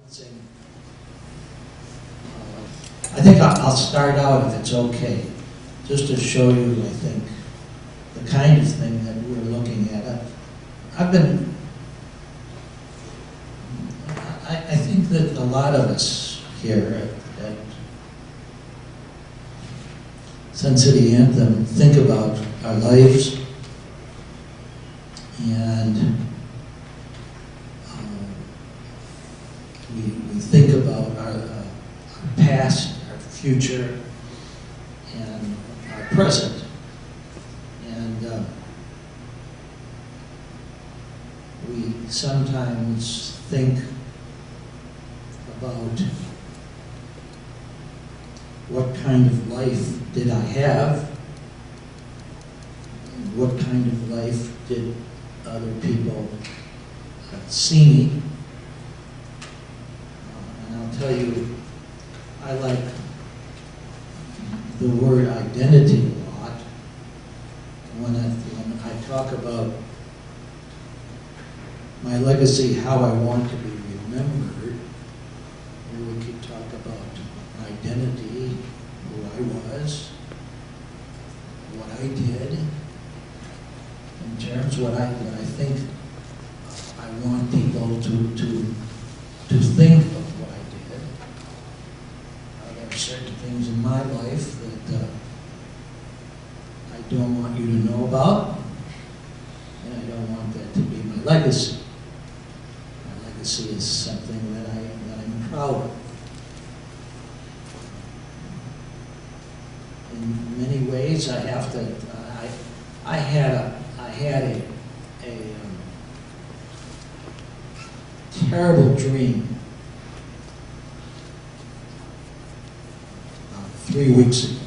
Saying, I think I'll start out, if it's okay, just to show you, I think, the kind of thing that we're looking at. I think that a lot of us here at Sun City Anthem think about our lives and we think about our past, our future, and our present. And we sometimes think about what kind of life did I have, and what kind of life did other people see me. I'll tell you, I like the word identity a lot. When I talk about my legacy, how I want to be remembered, we could talk about my identity, who I was, what I did, in terms of what I think I want people to think of what I did. There are certain things in my life that I don't want you to know about, and I don't want that to be my legacy. My legacy is something that I'm proud of. In many ways, I have to. I had a terrible dream 3 weeks ago.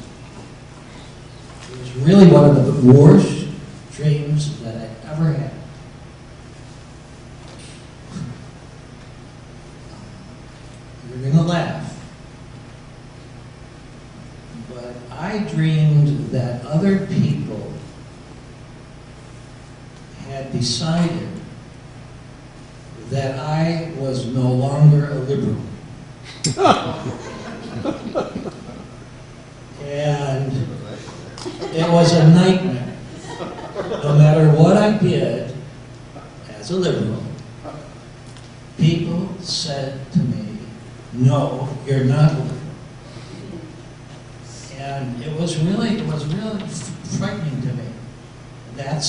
It was really one of the worst dreams that I ever had. You're going to laugh. But I dreamed that other people had decided that I was no longer a liberal. And it was a nightmare. No matter what I did as a liberal, people said to me, no, you're not liberal. And it was really frightening to me. That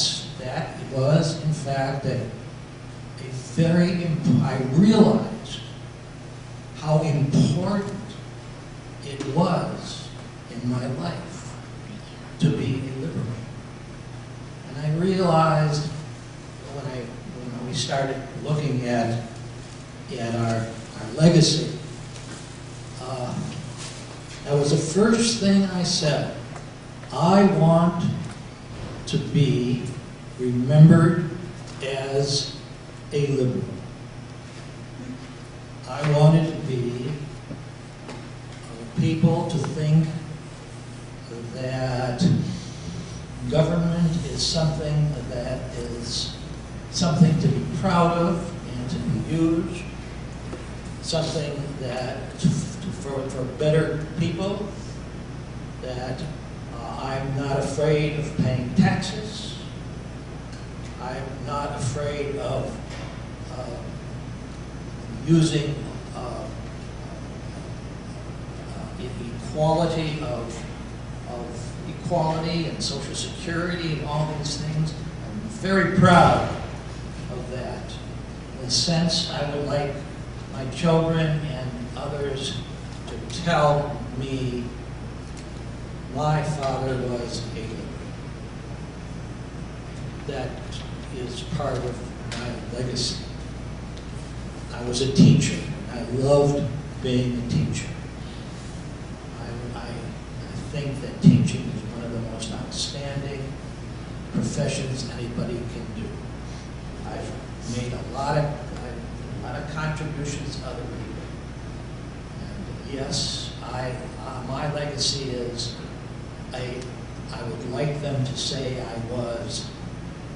was, in fact, I realized how important it was in my life to be a liberal. And I realized when we started looking at our legacy, that was the first thing I said. I want to be remembered as a liberal. I wanted to be people to think that government is something that is something to be proud of and to be used, something that for better people, that I'm not afraid of paying taxes. I'm not afraid of using equality and Social Security and all these things. I'm very proud of that. In a sense, I would like my children and others to tell me my father was a liberal. That is part of my legacy. I was a teacher. I loved being a teacher. I think that teaching is one of the most outstanding professions anybody can do. I've made a lot of contributions to other people. And yes, my legacy is I would like them to say I was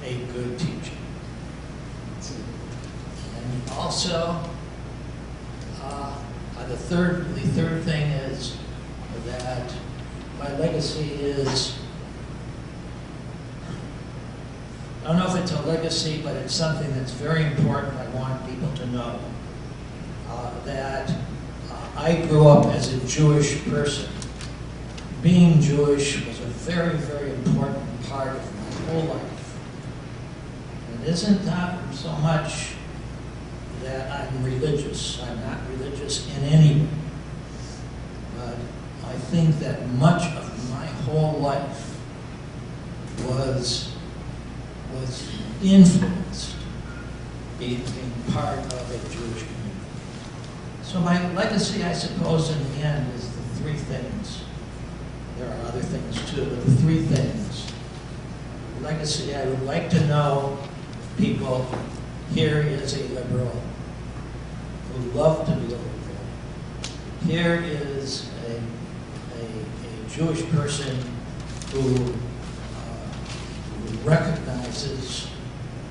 a good teacher. And also, the third thing is that my legacy is, I don't know if it's a legacy, but it's something that's very important. I want people to know that I grew up as a Jewish person. Being Jewish was a very, very important part of my whole life. It isn't not so much that I'm religious. I'm not religious in any way. But I think that much of my whole life was influenced being part of a Jewish community. So my legacy, I suppose, in the end, is the three things. There are other things too, but the three things. Legacy, I would like to know people, here is a liberal who loved to be a liberal. Here is a Jewish person who recognizes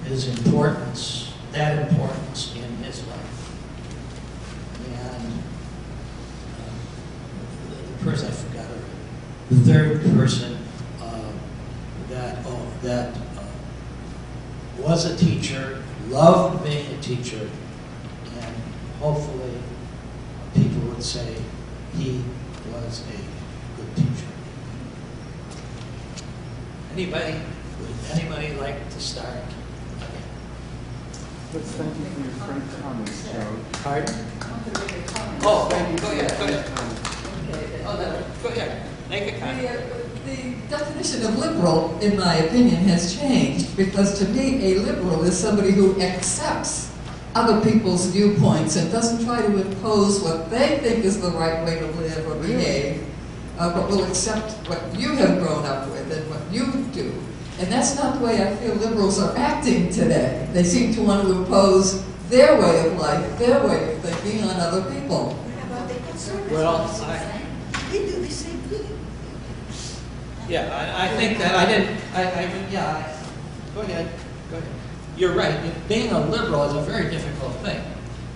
his importance, that importance in his life. And the person I forgot already. The third person that was a teacher, loved being a teacher, and hopefully people would say he was a good teacher. Would anybody like to start? Let's thank you for your frank comments, Joe. Pardon? Oh, Go ahead. Go ahead. Make a comment. The definition of liberal, in my opinion, has changed, because to me, a liberal is somebody who accepts other people's viewpoints and doesn't try to impose what they think is the right way to live or behave, but will accept what you have grown up with and what you do. And that's not the way I feel liberals are acting today. They seem to want to impose their way of life, their way of thinking on other people. Well, they do the same thing. yeah, I think that go ahead. You're right. Being a liberal is a very difficult thing.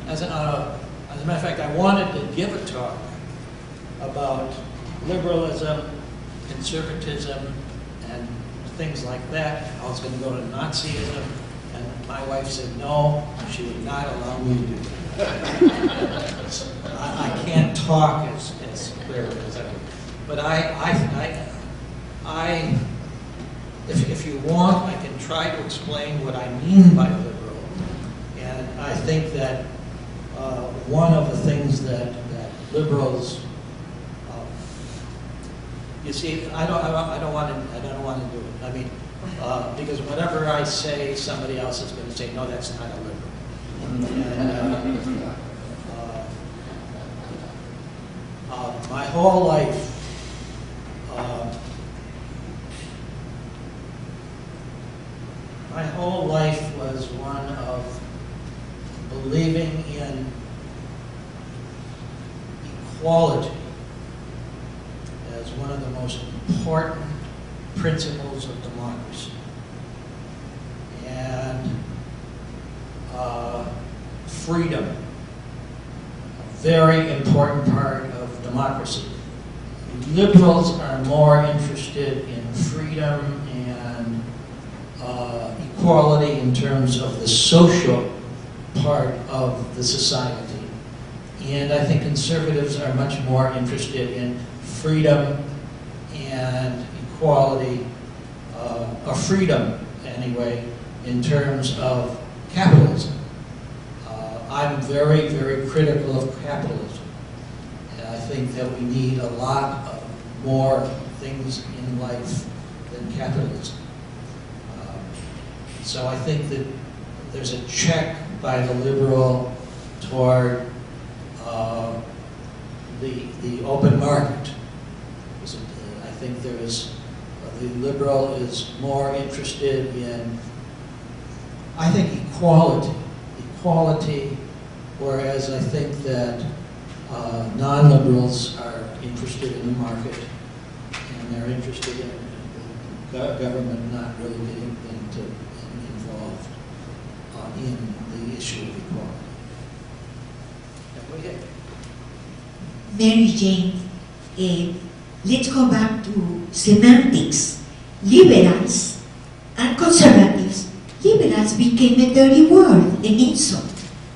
As a matter of fact, I wanted to give a talk about liberalism, conservatism, and things like that. I was going to go to Nazism, and my wife said no, she would not allow me to do that. I can't talk as clearly as I would. But if you want, I can try to explain what I mean by liberal. And I think that one of the things that liberals, you see, I don't want to do it. I mean, because whatever I say, somebody else is going to say, no, that's not a liberal. And, my whole life, was one of believing in equality as one of the most important principles of democracy. And freedom, a very important part of democracy. Liberals are more interested in freedom and equality in terms of the social part of the society. And I think conservatives are much more interested in freedom and equality, or freedom anyway, in terms of capitalism. I'm very, very critical of capitalism. And I think that we need a lot of more things in life than capitalism. So I think that there's a check by the liberal toward the open market. I think there is, the liberal is more interested in, I think, equality, whereas I think that non-liberals are interested in the market, and they're interested in government not really getting involved in the issue of equality. Go ahead. Mary Jane, let's go back to semantics. Liberals and conservatives. Liberals became a dirty word, an insult,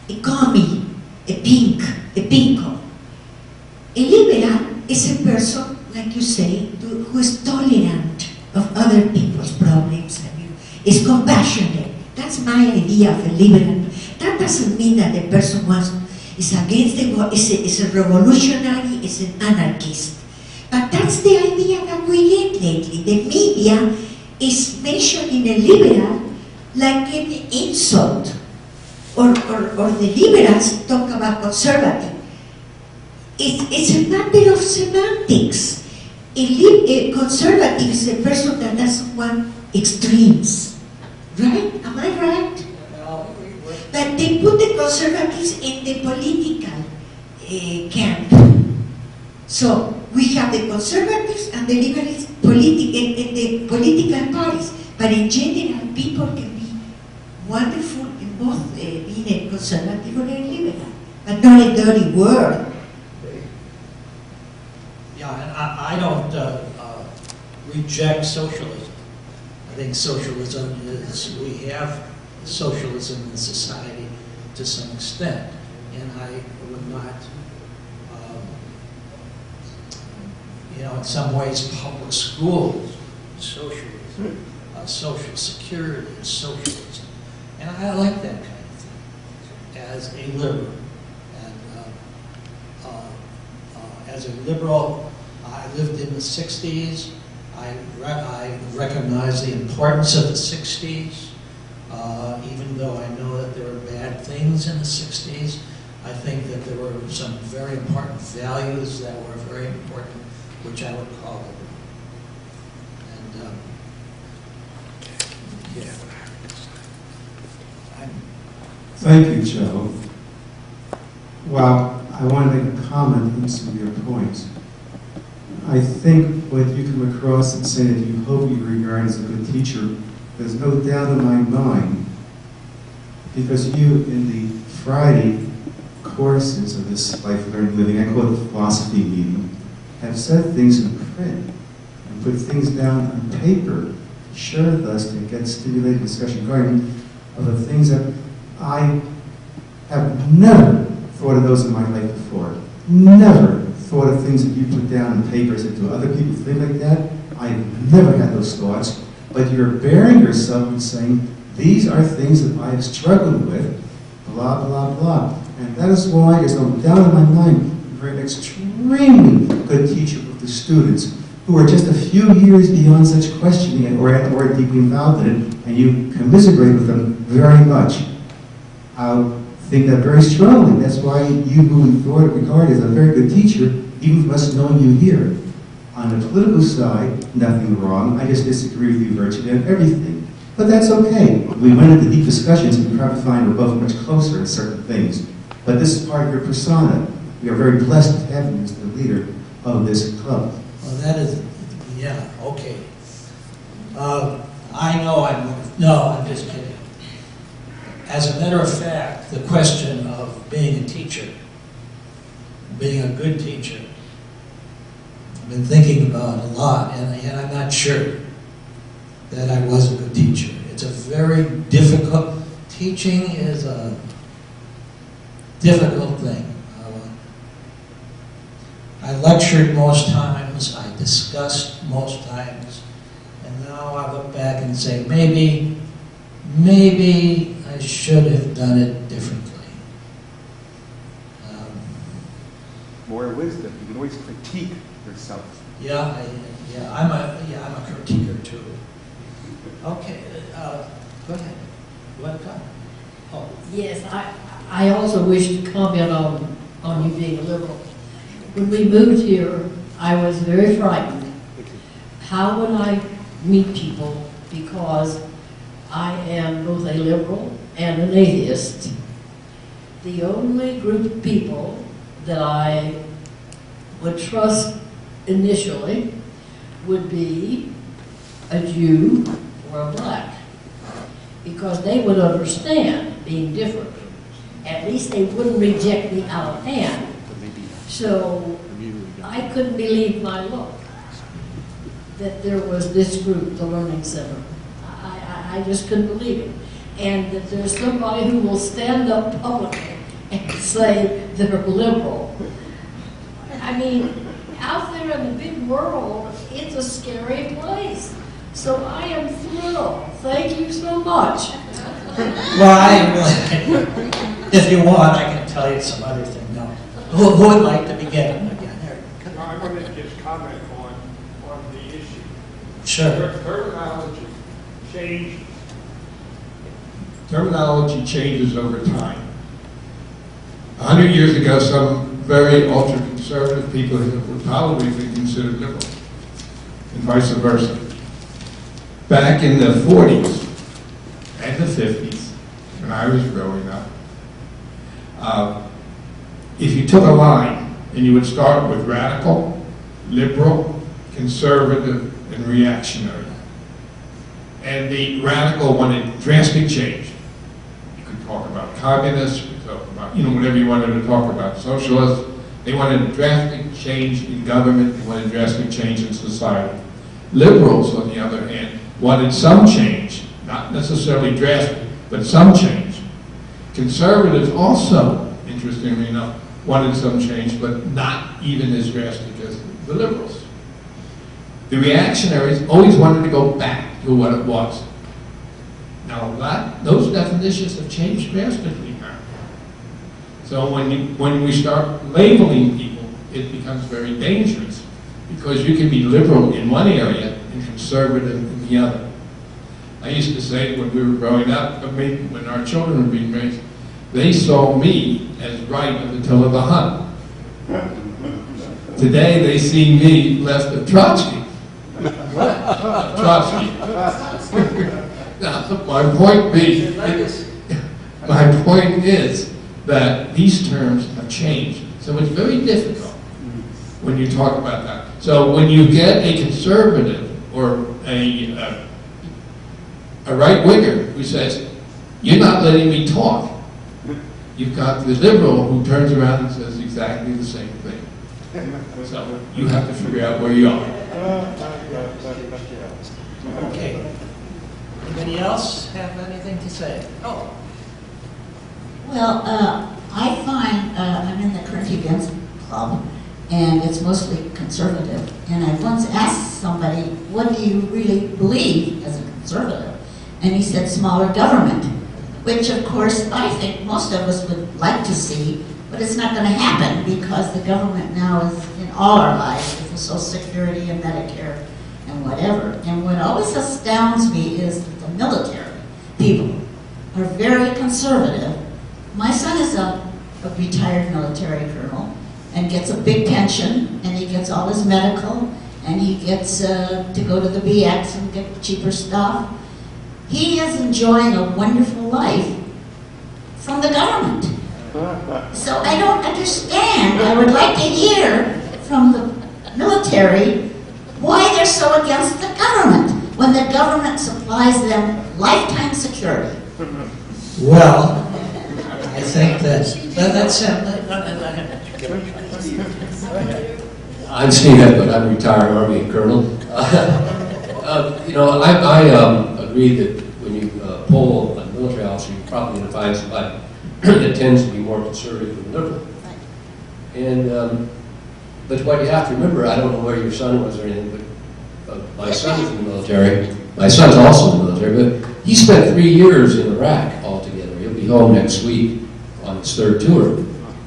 a commie, a pinko. A liberal is a person, like you say, who is tolerant of other people's problems and is compassionate. That's my idea of a liberal. That doesn't mean that the person is against the war, is a revolutionary, is an anarchist. But that's the idea that we get lately. The media is mentioning a liberal like an insult. Or the liberals talk about conservative. It's a matter of semantics. A conservative is a person that doesn't want extremes. Right? Am I right? But they put the conservatives in the political camp. So we have the conservatives and the liberals in the political parties. But in general, people can be wonderful in both being a conservative or a liberal, but not a dirty word. Yeah, and I don't reject socialism. I think socialism is, we have socialism in society to some extent, and I would not, in some ways, public schools, socialism, social security is socialism, and I like that kind of thing as a liberal. And as a liberal, I lived in the 60s. I recognize the importance of the 60s. Even though I know that there were bad things in the 60s, I think that there were some very important values that were very important, which I would call liberal. And yeah. Thank you, Joe. Well, I want to make a comment on some of your points. I think what you come across and say that you hope you regard as a good teacher, there's no doubt in my mind, because you, in the Friday courses of this Life Learning Living, I call it the philosophy meeting, have said things in print and put things down on paper, share with us to get stimulated discussion going of the things that I have never thought of those in my life before. Never thought of things that you put down on papers that do other people think like that. I've never had those thoughts. But you're bearing yourself and saying, these are things that I have struggled with, blah, blah, blah. And that is why there's no doubt in my mind, you're an extremely good teacher with the students who are just a few years beyond such questioning or deeply involved in it, and you commiserate with them very much. I think that very strongly. That's why you moving forward regard as a very good teacher, even from us knowing you here. On the political side, nothing wrong. I just disagree with you virtually on everything. But that's okay. We went into deep discussions and we probably find we're both much closer in certain things. But this is part of your persona. We are very blessed to have you as the leader of this club. Well, that is, yeah, okay. I know I'm just kidding. As a matter of fact, the question of being a teacher, being a good teacher, I've been thinking about it a lot, and I'm not sure that I was a good teacher. It's a very difficult, teaching is a difficult thing. I lectured most times, I discussed most times, and now I look back and say, maybe I should have done it differently. More wisdom. You can always critique yourself. I'm a critiquer too. Okay, go ahead. What? Oh, Yes, I also wish to comment on you being a liberal. When we moved here, I was very frightened. How would I meet people? Because I am both a liberal and an atheist. The only group of people that I would trust initially would be a Jew or a black, because they would understand being different. At least they wouldn't reject me out of hand. So I couldn't believe my luck that there was this group, the Learning Center. I just couldn't believe it. And that there's somebody who will stand up publicly and say they're liberal. I mean, out there in the big world, it's a scary place. So I am thrilled. Thank you so much. Well, I really, if you want, I can tell you some other thing. No. Who would like to begin again? Here. I wanted to just comment on the issue. Sure. Terminology changes over time. 100 years ago, some very ultra-conservative people would probably be considered liberal, and vice versa. Back in the 40s and the 50s, when I was growing up, if you took a line and you would start with radical, liberal, conservative, and reactionary, and the radical wanted drastic change. You could talk about communists, you could talk about, whatever you wanted to talk about, socialists. They wanted a drastic change in government, they wanted drastic change in society. Liberals, on the other hand, wanted some change, not necessarily drastic, but some change. Conservatives also, interestingly enough, wanted some change, but not even as drastic as the liberals. The reactionaries always wanted to go back to what it was. Now, those definitions have changed drastically now. So when we start labeling people, it becomes very dangerous, because you can be liberal in one area and conservative in the other. I used to say when we were growing up, when our children were being raised, they saw me as right of Attila the Hun. Today they see me left of Trotsky. Trotsky. Now, my point is that these terms have changed. So it's very difficult when you talk about that. So when you get a conservative or a right-winger who says, you're not letting me talk, you've got the liberal who turns around and says exactly the same thing. So you have to figure out where you are. Okay. Anybody else have anything to say? Oh. Well, I find I'm in the Current Events Club, and it's mostly conservative. And I once asked somebody, what do you really believe as a conservative? And he said smaller government, which of course I think most of us would like to see, but it's not going to happen because the government now is in all our lives with the Social Security and Medicare and whatever. And what always astounds me is that the military people are very conservative. My son is a retired military colonel and gets a big pension, and he gets all his medical, and he gets to go to the BX and get cheaper stuff. He is enjoying a wonderful life from the government. So I don't understand. I would like to hear from the military why they're so against the government when the government supplies them lifetime security. Well, I think that's I'm Steve Edmund. I'm a retired Army colonel. I agree that when you poll a military officer, you probably going to find somebody that tends to be more conservative than liberal. And but what you have to remember, I don't know where your son was or anything, but my son is in the military. My son's also in the military, but he spent 3 years in Iraq altogether. He'll be home next week on his third tour.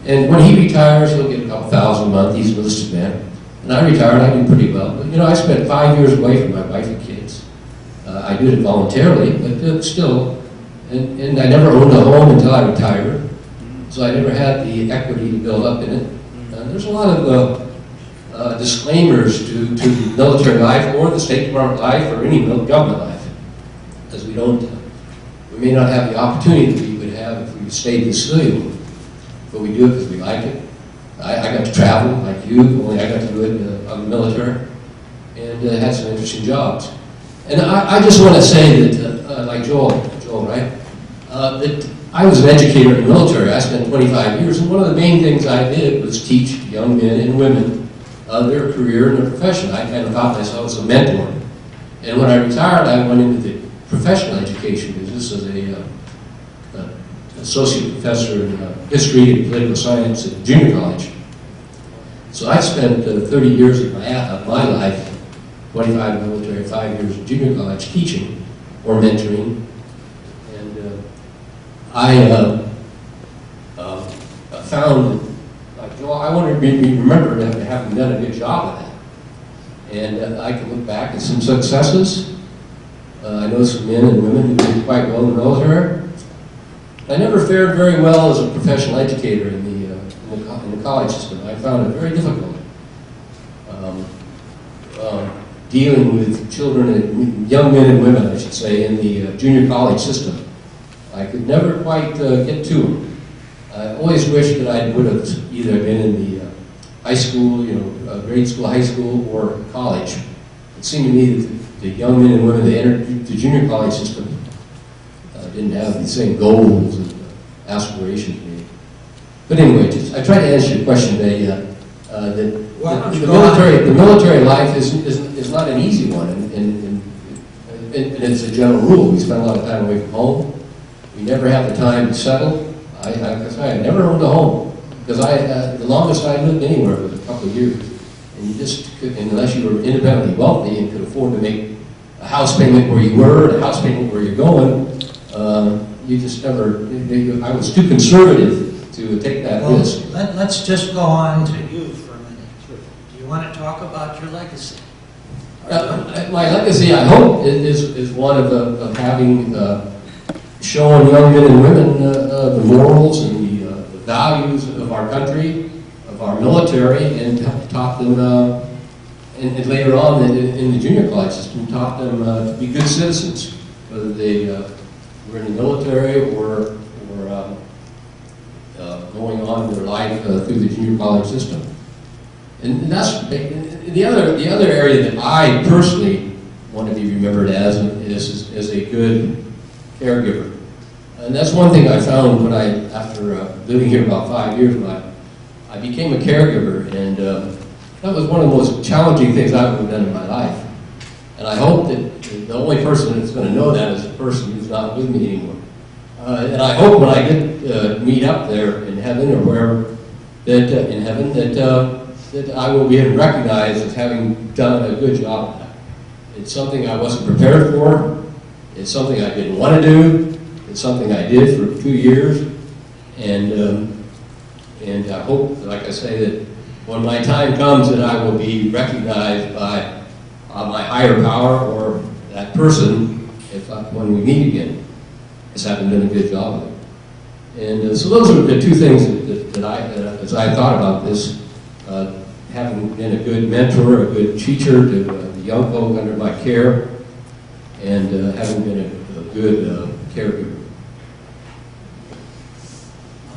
And when he retires, he'll get a couple thousand a month. He's a enlisted man. And I retired, I do pretty well. But, I spent 5 years away from my wife and kids. I did it voluntarily, but still. And I never owned a home until I retired. So I never had the equity to build up in it. There's a lot of disclaimers to the military life or the State Department life or any government life. Because we may not have the opportunity that we would have if we stayed in the civilian. But we do it because we like it. I got to travel like you, only I got to do it on the military, and had some interesting jobs. And I just want to say that, like Joel, right? That I was an educator in the military. I spent 25 years, and one of the main things I did was teach young men and women their career and their profession. I kind of thought myself as a mentor. And when I retired, I went into the professional education business as a associate professor in history and political science at junior college. So I spent 30 years of my life, 25 in the military, 5 years in junior college teaching or mentoring. And I found, like, well, I want to be remembered as having done a good job of that. And I can look back at some successes. I know some men and women who did quite well in the military. I never fared very well as a professional educator in the college system. I found it very difficult dealing with children and young men and women, I should say, in the junior college system. I could never quite get to them. I always wished that I would have either been in the high school, grade school, high school, or college. It seemed to me that the young men and women that entered the junior college system didn't have the same goals and aspirations maybe. But anyway, I tried to answer your question today. The military life is not an easy one, and it's a general rule. We spend a lot of time away from home. We never have the time to settle. I never owned a home because the longest I lived anywhere was a couple of years, and you just couldn't, unless you were independently wealthy and could afford to make a house payment where you were, and a house payment where you're going. You just never. I was too conservative to take that risk. Let's just go on to you for a minute. Do you want to talk about your legacy? My legacy, I hope, is one of having shown young men and women the morals and the values of our country, of our military, and taught them, and later on in the junior college system, taught them to be good citizens, whether they were in the military or going on in their life through the junior college system. And that's the other area that I personally want to be remembered as is a good caregiver. And that's one thing I found when after living here about 5 years, when I became a caregiver, and that was one of the most challenging things I've ever done in my life. And I hope that the only person that's going to know that is the person who's not with me anymore. And I hope when I get meet up there in heaven or wherever, that I will be recognized as having done a good job of that. It's something I wasn't prepared for. It's something I didn't want to do. It's something I did for 2 years. And I hope, like I say, that when my time comes that I will be recognized by my higher power or that person, when we meet again, as having done a good job of it. And so those are the two things that as I thought about this, having been a good mentor, a good teacher to the young folk under my care, and having been a good caregiver.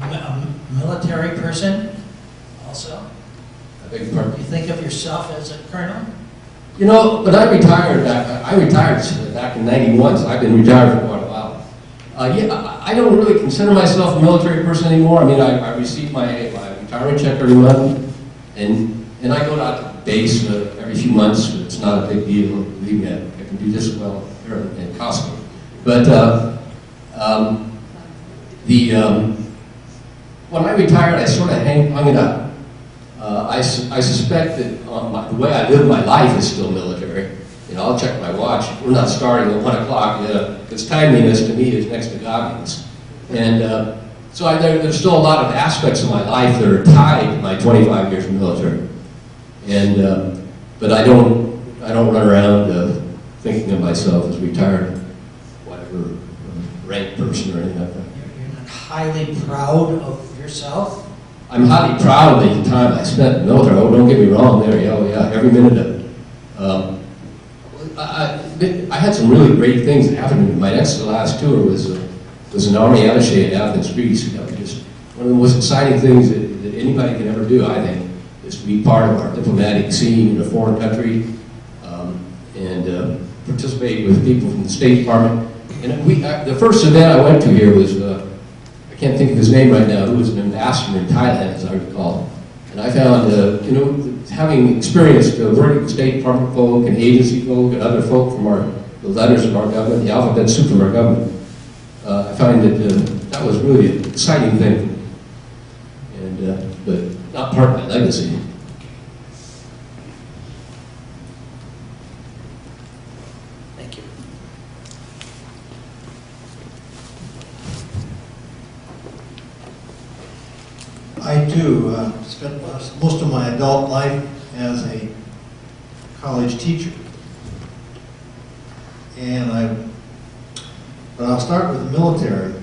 A military person also? I beg your pardon? Do you think of yourself as a colonel? You know, when I retired back in '91, so I've been retired for quite a while. I don't really consider myself a military person anymore. I mean, I receive my retirement check every month, and I go out to base every few months. It's not a big deal. Believe me, I can do just well here in Costco. But when I retired, I sort of hung it up. I suspect that the way I live my life is still military. You know, I'll check my watch. We're not starting at 1 o'clock. Because timeliness to me is next to godliness. And so there's still a lot of aspects of my life that are tied to my 25 years in the military. And but I don't run around thinking of myself as retired, whatever rank person or anything like that. You're not highly proud of yourself? I'm highly proud of the time I spent in the military. Oh, don't get me wrong there. Oh, yeah, every minute of it. I had some really great things that happened to me. My next to last tour was an Army attaché in Athens, Greece. You know, just one of the most exciting things that anybody can ever do, I think, is to be part of our diplomatic scene in a foreign country and participate with people from the State Department. And the first event I went to here was can't think of his name right now, who was an ambassador in Thailand, as I recall. And I found, having experienced working with State Department folk and agency folk and other folk from the letters of our government, the alphabet soup of our government, I find that that was really an exciting thing for me. And, but not part of my legacy. Thank you. I too spent most of my adult life as a college teacher. But I'll start with the military.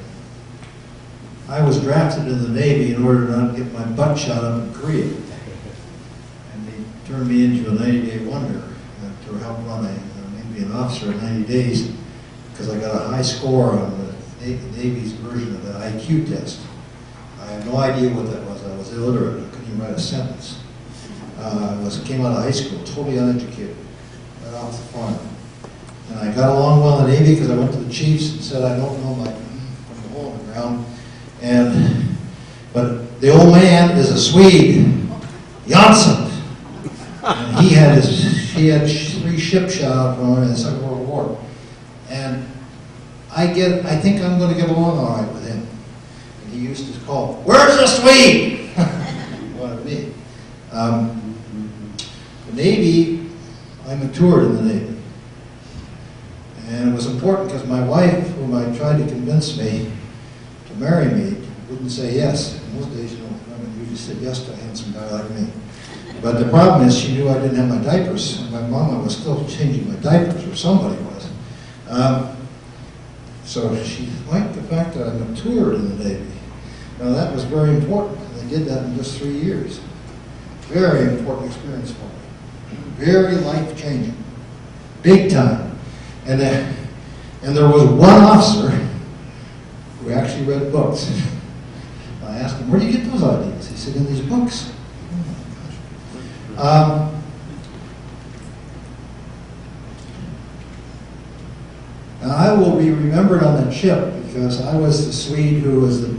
I was drafted in the Navy in order not to get my butt shot up in Korea. And they turned me into a 90-day wonder to help run maybe an officer in 90 days because I got a high score on the Navy's version of the IQ test. I had no idea what that was. I was illiterate. I couldn't even write a sentence. Came out of high school, totally uneducated, right off the farm. And I got along well in the Navy because I went to the chiefs and said, I don't know my from the hole in the ground. But the old man is a Swede, Janssen. And he had 3 ships shot out from him in the Second World War. And I think I'm going to get along all right with him. And he used to call, "Where's the Swede?" Wanted me. The Navy, I matured in the Navy. And it was important because my wife, whom I tried to convince me to marry me, wouldn't say yes. In those days, women usually said yes to a handsome guy like me. But the problem is she knew I didn't have my diapers. And my mama was still changing my diapers, or somebody was. So she liked the fact that I matured in the Navy. Now that was very important. I did that in just 3 years. Very important experience for me. Very life-changing. Big time. And there was one officer who actually read books. I asked him, "Where do you get those ideas?" He said, "In these books." Now I will be remembered on that ship because I was the Swede who was the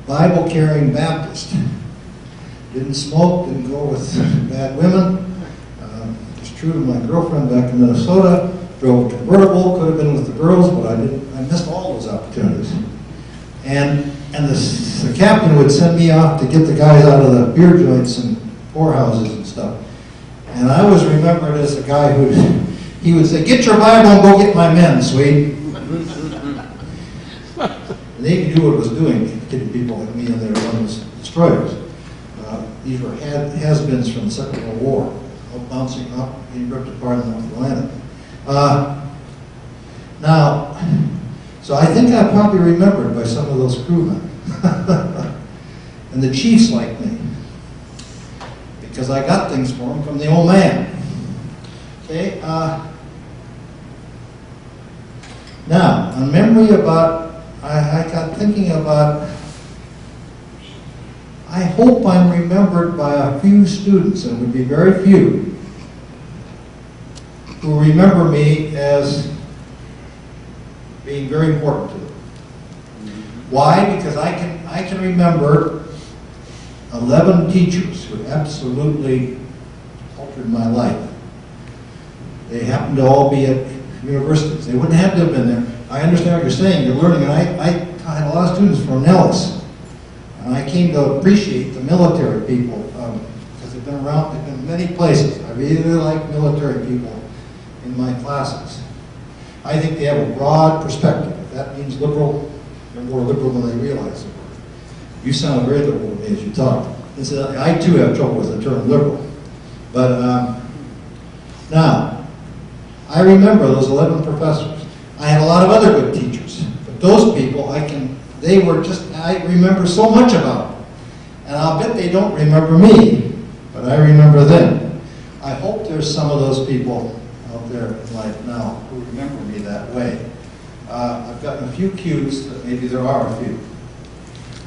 Bible-carrying Baptist. Didn't smoke, didn't go with bad women. Was true to my girlfriend back in Minnesota. Drove a convertible, could have been with the girls, but I missed all those opportunities. And the captain would send me off to get the guys out of the beer joints and whorehouses and stuff. And I was remembered as a guy he would say, "Get your Bible and go get my men, Swede." The Navy knew what it was doing, getting people like me in there to run the destroyers. These were has-beens from the Second World War, all bouncing up, being ripped apart in the North Atlantic. So I think I'm probably remembered by some of those crewmen. And the chiefs liked me because I got things for them from the old man. Okay. Now, a memory about, I got thinking about, I hope I'm remembered by a few students, and it would be very few, who remember me as being very important to them. Why? Because I can remember 11 teachers who absolutely altered my life. They happened to all be at universities. They wouldn't have to have been there. I understand what you're saying. You're learning, and I had a lot of students from Nellis. And I came to appreciate the military people because they've been around, they've been in many places. I really like military people in my classes. I think they have a broad perspective. If that means liberal, they're more liberal than they realize they were. You sound very liberal to me as you talk. I too have trouble with the term liberal. But now, I remember those 11 professors. I had a lot of other good teachers, but those people, I remember so much about them. And I'll bet they don't remember me, but I remember them. I hope there's some of those people out there in life now who remember me that way. I've gotten a few cues that maybe there are a few.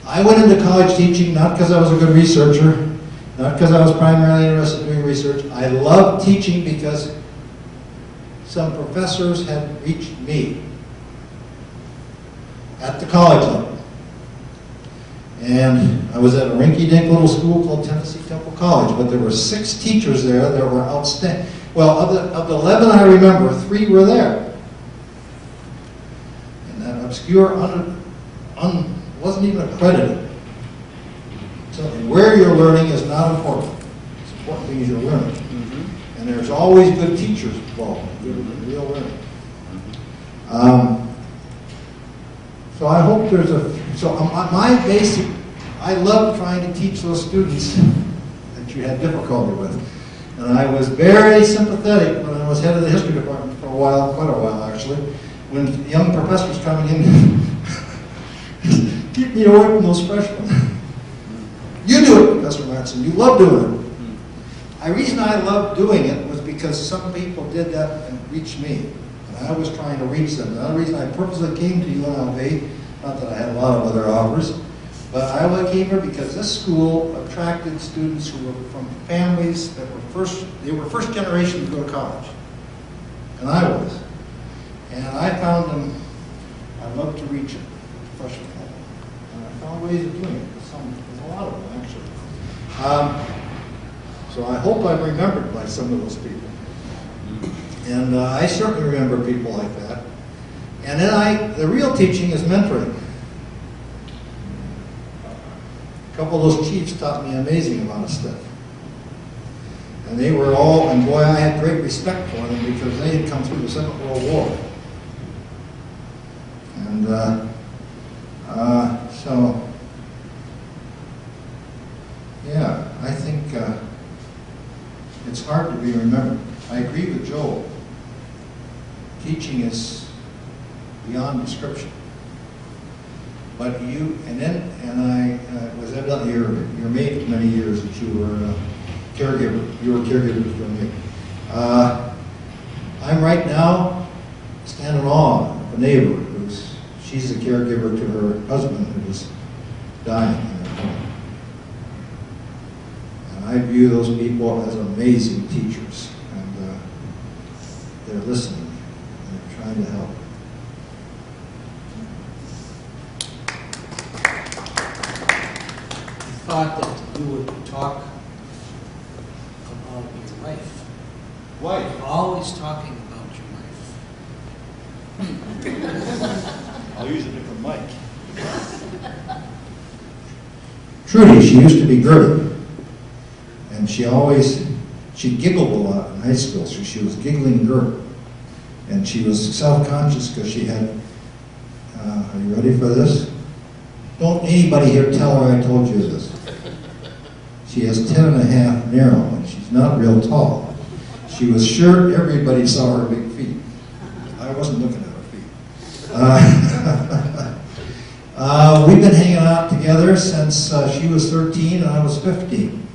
I went into college teaching not because I was a good researcher, not because I was primarily interested in doing research. I loved teaching because some professors had reached me at the college level. And I was at a rinky-dink little school called Tennessee Temple College, but there were 6 teachers there that were outstanding. Well, of the 11 I remember, 3 were there. And that obscure, wasn't even accredited. So where you're learning is not important. It's important things you're learning. And there's always good teachers involved, good real learning. So I hope there's my basic, I love trying to teach those students that you had difficulty with. And I was very sympathetic when I was head of the history department for a while, quite a while actually, when young professors coming in, keep me away from those freshmen. You do it, Professor Matson, you love doing it. The reason I loved doing it was because some people did that and reached me. And I was trying to reach them. Another reason I purposely came to UNLV, not that I had a lot of other offers, but I came here because this school attracted students who were from families that were first generation to go to college. And I was. And I found them, I loved to reach them, freshman level. And I found ways of doing it. There's a lot of them, actually. So I hope I'm remembered by some of those people. And I certainly remember people like that. And then the real teaching is mentoring. A couple of those chiefs taught me an amazing amount of stuff. And they were all, and boy, I had great respect for them because they had come through the Second World War. And so, yeah, I think it's hard to be remembered. I agree with Joel. Teaching is beyond description. But I was evidently your maid for many years that you were a caregiver. You were a caregiver for me. I'm right now standing on a neighbor she's a caregiver to her husband who was dying in their home. And I view those people as amazing teachers. And they're listening. And they're trying to help. Thought that you would talk about your wife. Wife? You're always talking about your wife. I'll use a different mic. Trudy, she used to be Gertie. And she giggled a lot in high school, so she was giggling Gertie. And she was self-conscious because she had, are you ready for this? Don't anybody here tell her I told you this. She has 10.5 narrow, and she's not real tall. She was sure everybody saw her big feet. I wasn't looking at her feet. We've been hanging out together since she was 13 and I was 15.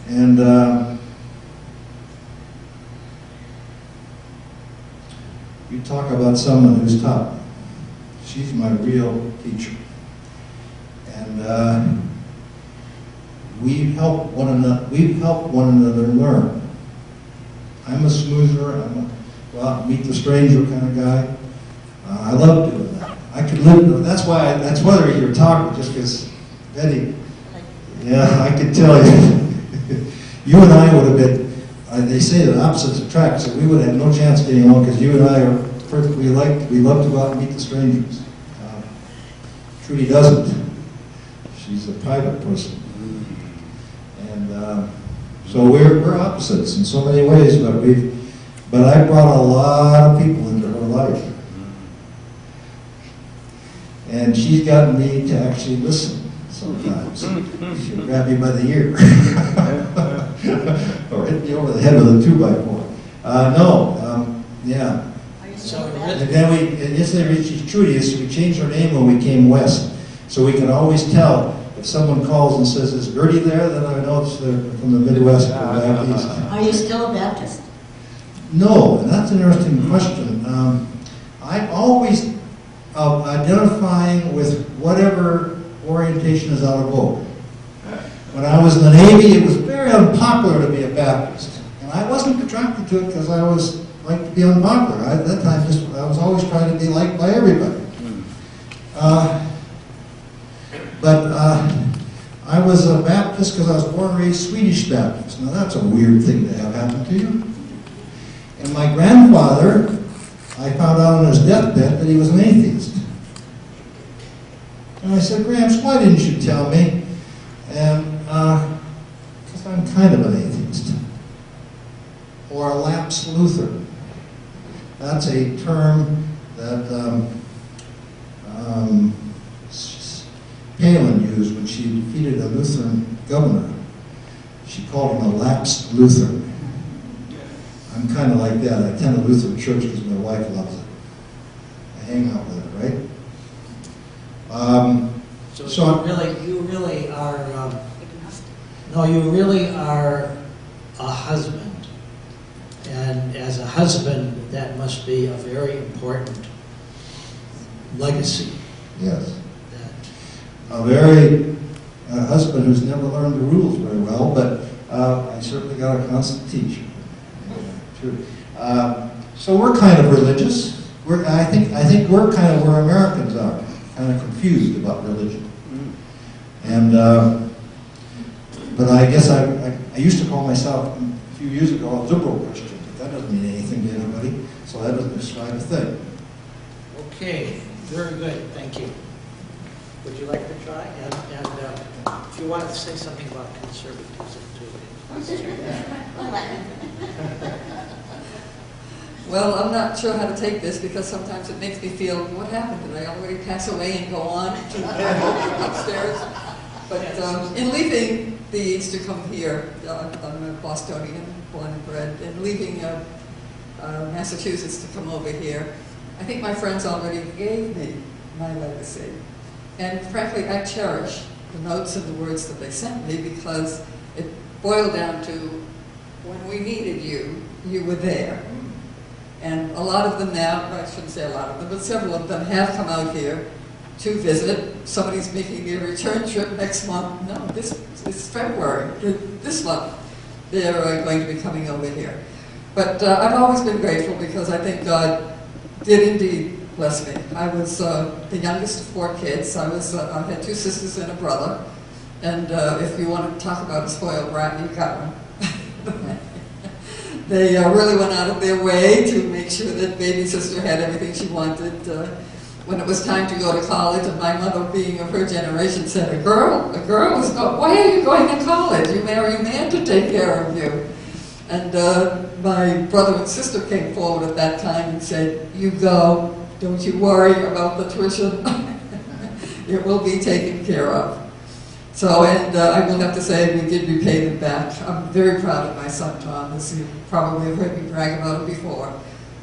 And you talk about someone who's taught me. She's my real teacher. And we've helped one another learn. I'm a smoother, I'm a go out and meet the stranger kind of guy. I love doing that. I could live, that's whether you're talking, just because Betty, yeah, I could tell you. You and I would have been, they say that opposites attract, so we would have no chance getting along because you and I are perfectly alike. We love to go out and meet the strangers. Trudy doesn't. She's a private person. And so we're opposites in so many ways, but I brought a lot of people into her life. And she's gotten me to actually listen sometimes. She'll grab me by the ear. Or hit me over the head with a 2x4. Yeah. And then yesterday we reached Trudy, so we changed her name when we came west. So we can always tell if someone calls and says, is Gertie there? Then I know it's from the Midwest or Northeast. Are you still a Baptist? No, and that's an interesting question. I'm always identifying with whatever orientation is out of vogue. When I was in the Navy, it was very unpopular to be a Baptist. And I wasn't attracted to it because I was like to be unpopular. At that time, I was always trying to be liked by everybody. But I was a Baptist because I was born and raised Swedish Baptist. Now that's a weird thing to have happen to you. And my grandfather, I found out on his deathbed that he was an atheist. And I said, Gramps, why didn't you tell me? And because I'm kind of an atheist. Or a lapsed Lutheran. That's a term that Palin used when she defeated a Lutheran governor. She called him a lapsed Lutheran. I'm kind of like that. I attend a Lutheran church because my wife loves it. I hang out with it, right? So you really are, no, you really are a husband. And as a husband, that must be a very important legacy. Yes. That A husband who's never learned the rules very well, but I certainly got a constant teacher. True. So we're kind of religious. I think we're kind of where Americans are, kind of confused about religion. And but I guess I used to call myself a few years ago a liberal Christian, but that doesn't mean anything to anybody. So that doesn't describe a thing. Okay, very good, thank you. Would you like to try? And if you want to say something about conservatism too. Well, I'm not sure how to take this because sometimes it makes me feel, what happened? Did I already pass away and go on to upstairs? But in leaving the East to come here, I'm a Bostonian, born and bred, and leaving Massachusetts to come over here, I think my friends already gave me my legacy. And frankly, I cherish the notes and the words that they sent me because it boiled down to when we needed you, you were there. And a lot of them now, I shouldn't say a lot of them, but several of them have come out here to visit. Somebody's making a return trip next month. No, this is February, this month. They're going to be coming over here. But I've always been grateful because I think God did indeed bless me. I was the youngest of 4 kids. I had 2 sisters and a brother. And if you want to talk about a spoiled brat, you got one. They really went out of their way to make sure that baby sister had everything she wanted. When it was time to go to college, and my mother, being of her generation, said, a girl is going, why are you going to college? You marry a man to take care of you. And my brother and sister came forward at that time and said, you go, don't you worry about the tuition. It will be taken care of. So, and I will have to say, we did repay them back. I'm very proud of my son, Tom, as you probably have heard me brag about it before.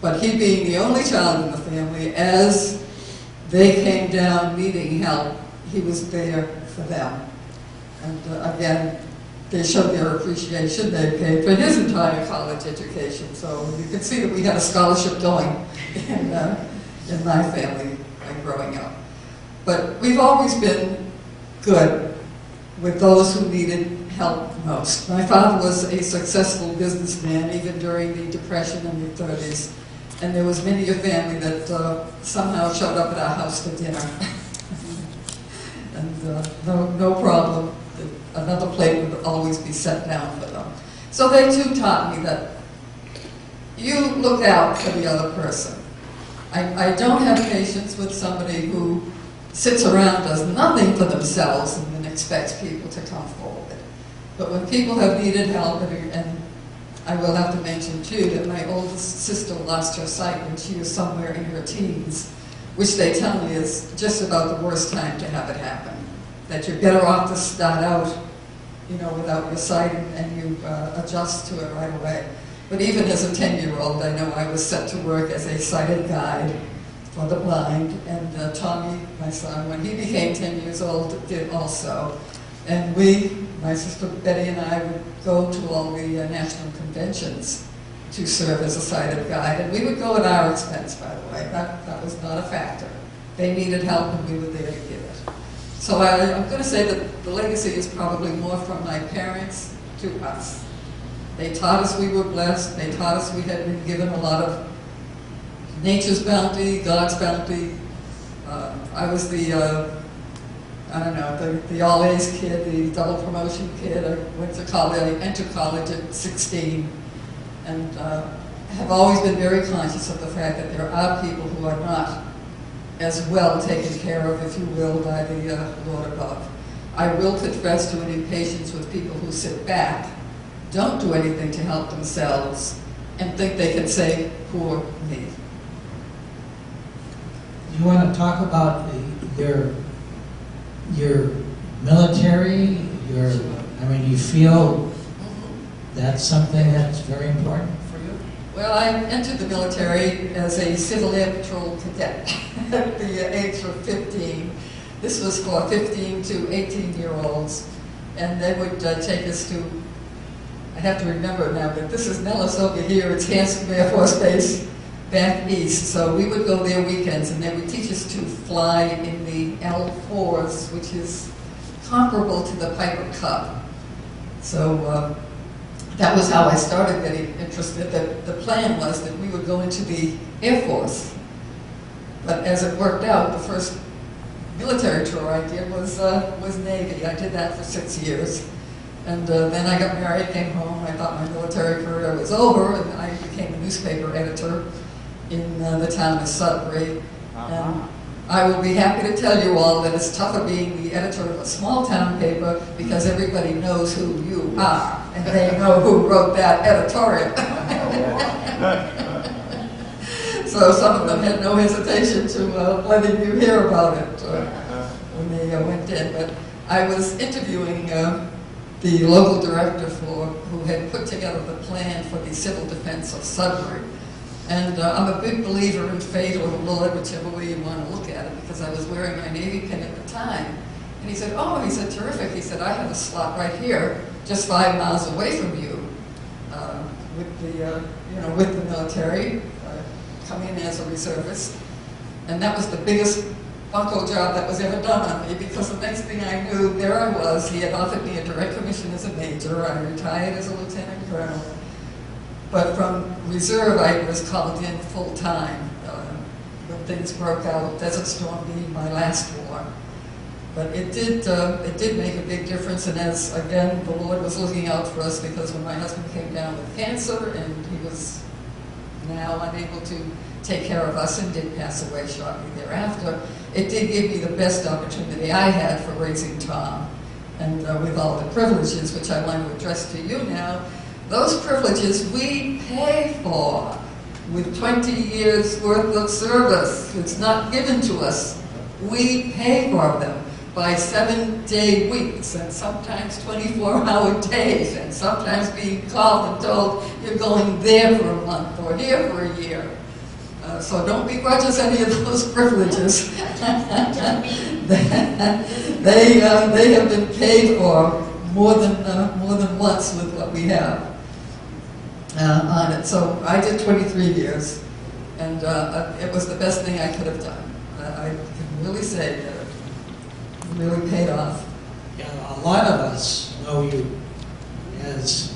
But he being the only child in the family, as they came down needing help, he was there for them. And again, they showed their appreciation. They paid for his entire college education. So you can see that we had a scholarship going in my family growing up. But we've always been good with those who needed help most. My father was a successful businessman even during the Depression in the 30s. And there was many a family that somehow showed up at our house for dinner. And no problem. Another plate would always be set down for them. So they too taught me that you look out for the other person. I don't have patience with somebody who sits around, does nothing for themselves, and then expects people to come forward. But when people have needed help, and I will have to mention too that my oldest sister lost her sight when she was somewhere in her teens, which they tell me is just about the worst time to have it happen. That you're better off to start out, without your sight and you adjust to it right away. But even as a 10-year-old, I know I was set to work as a sighted guide for the blind, and Tommy, my son, when he became 10 years old, did also. And my sister Betty and I would go to all the national conventions to serve as a sighted guide, and we would go at our expense, by the way. That was not a factor. They needed help, and we were there to give it. So I'm going to say that the legacy is probably more from my parents to us. They taught us we were blessed. They taught us we had been given a lot of nature's bounty, God's bounty. I was the I don't know, the all A's kid, the double promotion kid, I went to college, I entered college at 16, and have always been very conscious of the fact that there are people who are not as well taken care of, if you will, by the Lord above. I will confess to an impatience with people who sit back, don't do anything to help themselves, and think they can say, poor me. You want to talk about your military, you feel that's something that's very important for you? Well, I entered the military as a Civil Air Patrol cadet at the age of 15. This was for 15 to 18-year-olds, and they would take us to, I have to remember now, but this is Nellis over here, it's Hanscom Air Force Base back east. So we would go there weekends, and they would teach us to fly in the L4s, which is comparable to the Piper Cub. So that was how I started getting interested. The plan was that we would go into the Air Force. But as it worked out, the first military tour I did was Navy. I did that for 6 years. And then I got married, came home, I thought my military career was over, and I became a newspaper editor in the town of Sudbury. And I will be happy to tell you all that it's tougher being the editor of a small town paper because everybody knows who you are, and they know who wrote that editorial. So some of them had no hesitation to letting you hear about it when they went in. But I was interviewing the local director who had put together the plan for the civil defense of Sudbury. And I'm a big believer in fate or the Lord, whichever way you want to look at it, because I was wearing my Navy pin at the time. And he said, oh, he said, terrific. He said, I have a slot right here, just 5 miles away from you, with the military, come in as a reservist. And that was the biggest bunco job that was ever done on me, because the next thing I knew, there I was. He had offered me a direct commission as a major. I retired as a lieutenant colonel. But from reserve, I was called in full time when things broke out, Desert Storm being my last war. But it did make a big difference, and as, again, the Lord was looking out for us, because when my husband came down with cancer and he was now unable to take care of us and did pass away shortly thereafter, it did give me the best opportunity I had for raising Tom. And with all the privileges, which I want to address to you now, those privileges we pay for with 20 years worth of service. It's not given to us. We pay for them by 7-day weeks, and sometimes 24-hour days, and sometimes being called and told you're going there for a month or here for a year. So don't begrudge us any of those privileges. They have been paid for more than once with what we have on it. So I did 23 years, and it was the best thing I could have done. I can really say that it really paid off. Yeah, a lot of us know you as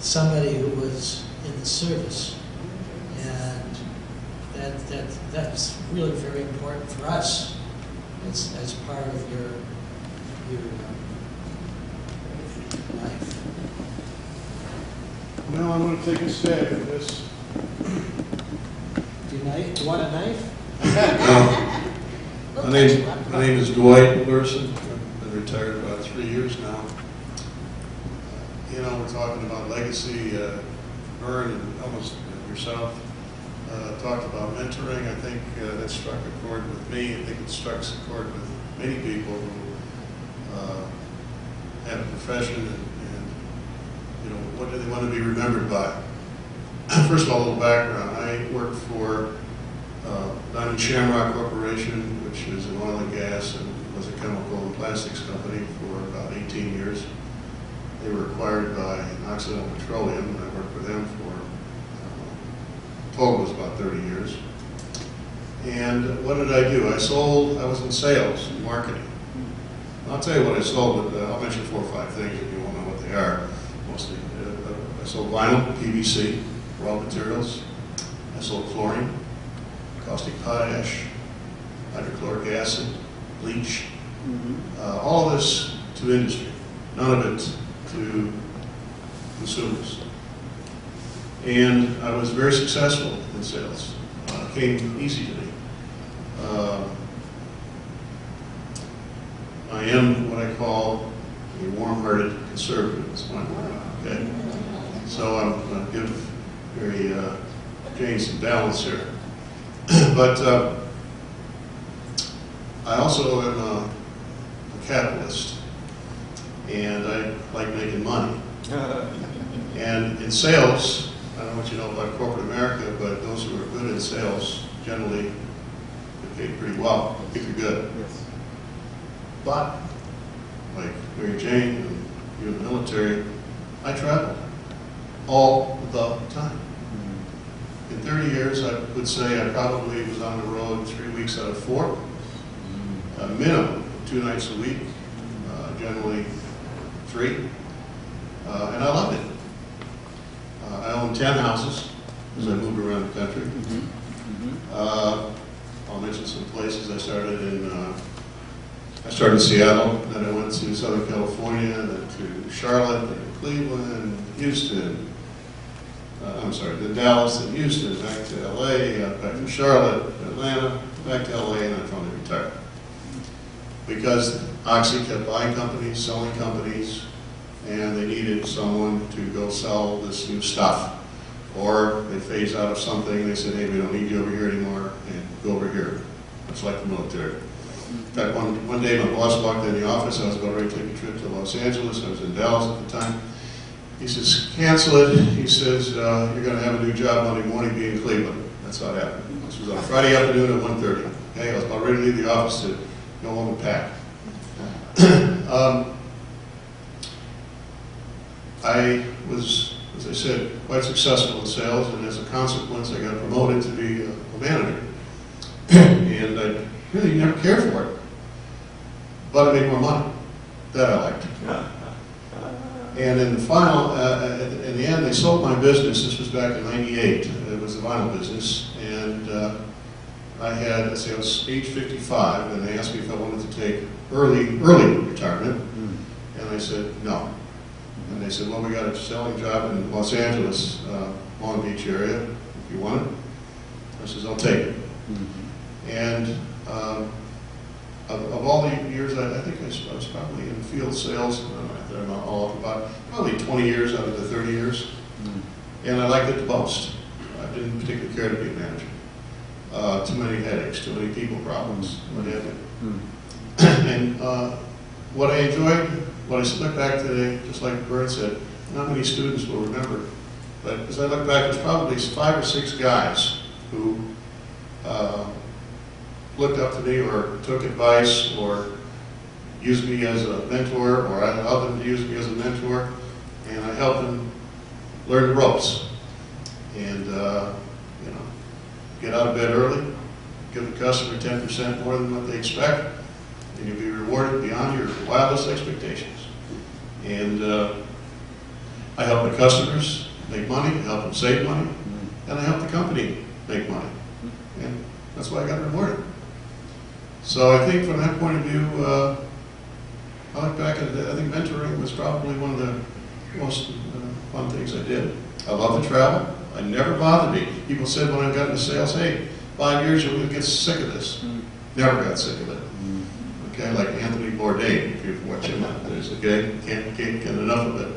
somebody who was in the service, and that's really very important for us as part of your life. Well, I'm going to take a stab at this. Do you want a knife? My name is Dwight Lurson. I've been retired about 3 years now. We're talking about legacy. Vern and almost yourself talked about mentoring. I think that struck a chord with me. I think it strikes a chord with many people who have a profession and what do they want to be remembered by? First of all, a little background. I worked for Diamond Shamrock Corporation, which is an oil and gas and was a chemical and plastics company for about 18 years. They were acquired by Occidental Petroleum, and I worked with them for total was about 30 years. And what did I do? I was in sales and marketing. I'll tell you what I sold, but I'll mention 4 or 5 things if you won't know what they are. Mostly, I sold vinyl, PVC, raw materials. I sold chlorine, caustic potash, hydrochloric acid, bleach, All of this to industry, none of it to consumers. And I was very successful in sales. It came easy to me. I am what I call a warm-hearted conservative. That's my word, okay? So I'm going to give very Jane some balance here. But I also am a capitalist, and I like making money. And in sales, I don't know what you know about corporate America, but those who are good at sales generally get paid pretty well if you're good. Yes. But, like Mary Jane and you in the military, I traveled all the time. In 30 years, I would say I probably was on the road 3 weeks out of 4, a minimum 2 nights a week, generally 3, and I loved it. I own 10 houses as I moved around the country. I'll mention some places. I started in Seattle, then I went to Southern California, then to Charlotte, then Cleveland, Houston. Then Dallas, then Houston, back to LA, back to Charlotte, Atlanta, back to LA, and I finally retired. Because Oxy kept buying companies, selling companies, and they needed someone to go sell this new stuff. Or they phase out of something, they said, hey, we don't need you over here anymore, and go over here. Much like the military. In fact, one day my boss walked in the office, I was about ready to take a trip to Los Angeles, I was in Dallas at the time. He says, cancel it. He says, you're going to have a new job Monday morning, be in Cleveland. That's how it happened. This was on a Friday afternoon at 1:30. Okay, I was about ready to leave the office to go home and pack. I was, as I said, quite successful in sales, and as a consequence, I got promoted to be a manager. And I really never cared for it. But I made more money. That I liked. And in the final, in the end, they sold my business. This was back in '98. It was the vinyl business. And I had, let's say I was age 55, and they asked me if I wanted to take early retirement. And I said, no. And they said, well, we got a selling job in Los Angeles, Long Beach area, if you want it. I says, I'll take it. And of all the years, I think I was probably in field sales, I'm all up about probably 20 years out of the 30 years. And I liked it the most. I didn't particularly care to be a manager. Too many headaches, too many people problems, what have you. And what I enjoyed, what I look back today, just like Bert said, not many students will remember, but as I look back, there's probably 5 or 6 guys who looked up to me or took advice or used me as a mentor, or I allowed them to use me as a mentor, and I helped them learn the ropes. And get out of bed early, give the customer 10% more than what they expect, and you'll be rewarded beyond your wildest expectations. And I help the customers make money, I help them save money, and I help the company make money. And that's why I got rewarded. So I think from that point of view, I look back at it, I think mentoring was probably one of the most fun things I did. I love to travel. It never bothered me. People said when I got into sales, hey, 5 years you're going to get sick of this. Never got sick of it. Okay, like Anthony Bourdain, if you've watched him out there, okay, can't get enough of it.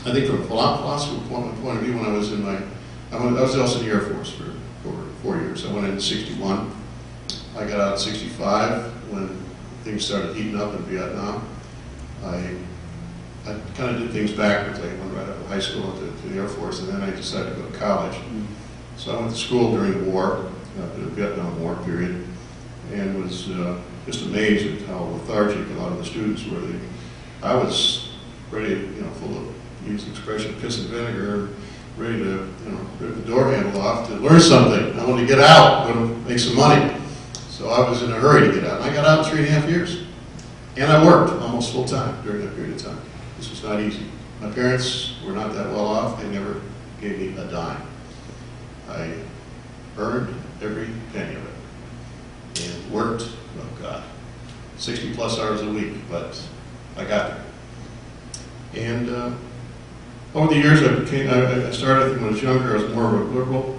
I think from a philosophical point of view, when I was in I was also in the Air Force for 4 years. I went in 61. I got out in 65 when things started heating up in Vietnam. I kind of did things backwards. I went right out of high school to the Air Force, and then I decided to go to college. So I went to school during the war, the Vietnam War period, and was just amazed at how lethargic a lot of the students were. I was ready, full of, use the expression, piss and vinegar, ready to, rip the door handle off to learn something. I wanted to get out, I wanted to make some money. So I was in a hurry to get out. And I got out in 3.5 years. And I worked almost full time during that period of time. This was not easy. My parents were not that well off. They never gave me a dime. I earned every penny of it and worked oh God, 60 plus hours a week, but I got there. And over the years, I started, I think when I was younger, I was more of a liberal,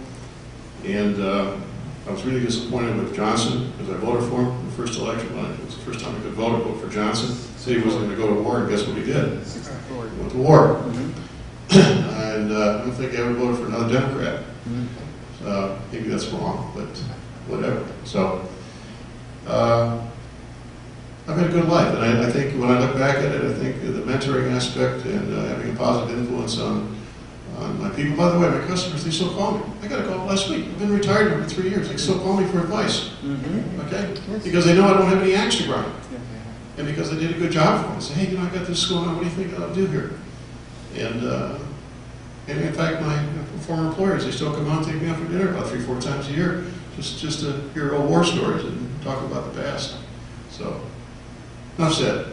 and I was really disappointed with Johnson, because I voted for him in the first election. It was the first time I could vote for Johnson. Said he was going to go to war, and guess what he did? He went to war. And I don't think I ever voted for another Democrat. Maybe that's wrong, but whatever. So I've had a good life, and I think when I look back at it, I think the mentoring aspect and having a positive influence on my people. By the way, my customers, they still call me. I got a call last week. I've been retired for 3 years. They still call me for advice. Okay? Because they know I don't have any axe to grind. And because I did a good job for them. They say, hey, I got this going on. What do you think I'll do here? And in fact, my former employers, they still come out and take me out for dinner about 3-4 times a year, just to hear old war stories and talk about the past. So, enough said.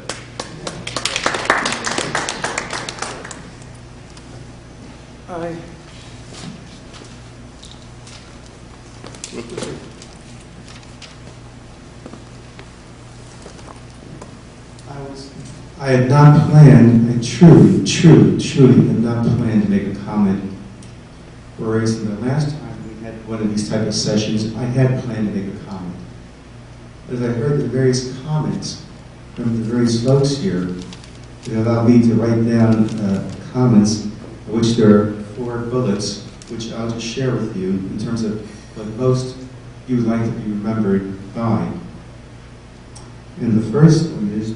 I had not planned, I truly had not planned to make a comment. Whereas the last time we had one of these type of sessions, I had planned to make a comment. As I heard the various comments from the various folks here, it allowed me to write down comments, of which there are 4 bullets, which I'll just share with you in terms of what most you would like to be remembered by. And the first one is,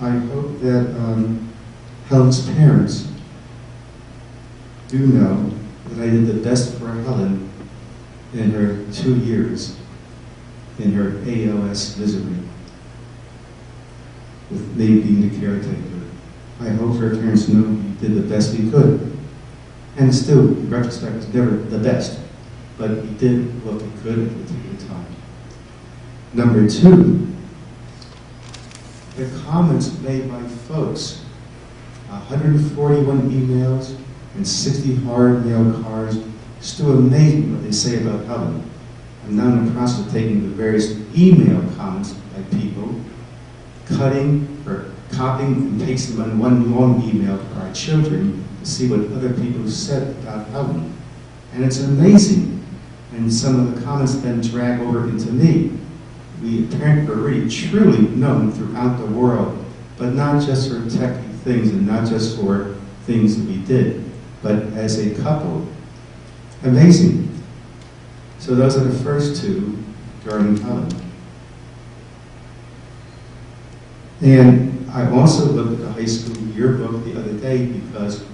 I hope that Helen's parents do know that I did the best for Helen in her 2 years in her ALS misery, with me being the caretaker. I hope her parents know you did the best you could. And still, in retrospect, it's never the best, but we did what we could at the particular time. Number 2, the comments made by folks, 141 emails and 60 hard mail cards, still amazing what they say about Helen. I'm now in the process of taking the various email comments by people, cutting or copying and pasting them on one long email for our children to see what other people said about Helen. And it's amazing. And some of the comments then drag over into me. We apparently are really truly known throughout the world, but not just for techie things and not just for things that we did, but as a couple. Amazing. So those are the first 2 during Helen. And I also looked at the high school yearbook the other day because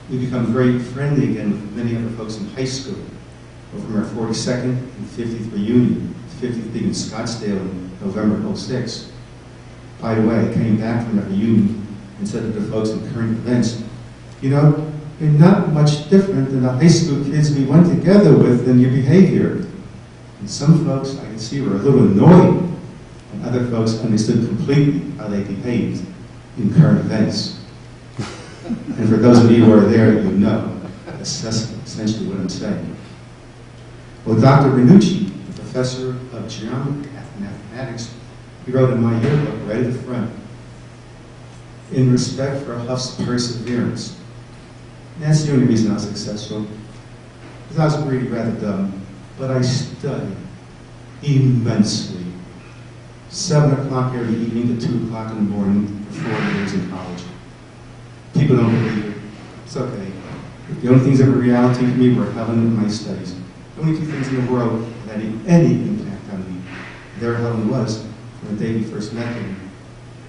we become very friendly again with many other folks in high school. From our 42nd and 50th reunion, 50th being in Scottsdale in November '06. By the way, I came back from that reunion and said to the folks in current events, you know, you're not much different than the high school kids we went together with in your behavior. And some folks I can see were a little annoyed, and other folks understood completely how they behaved in current events. And for those of you who are there, you know that's essentially what I'm saying. Well, Dr. Ranucci, the professor of geometry and mathematics, he wrote in my yearbook right at the front, in respect for Huff's perseverance. And that's the only reason I was successful, because I was really rather dumb, but I studied immensely. 7 o'clock every evening to 2 o'clock in the morning for 4 years in college. People don't believe it. It's okay. The only things that were reality for me were Helen and my studies. The only 2 things in the world that had any impact on me. There Helen was from the day we first met him,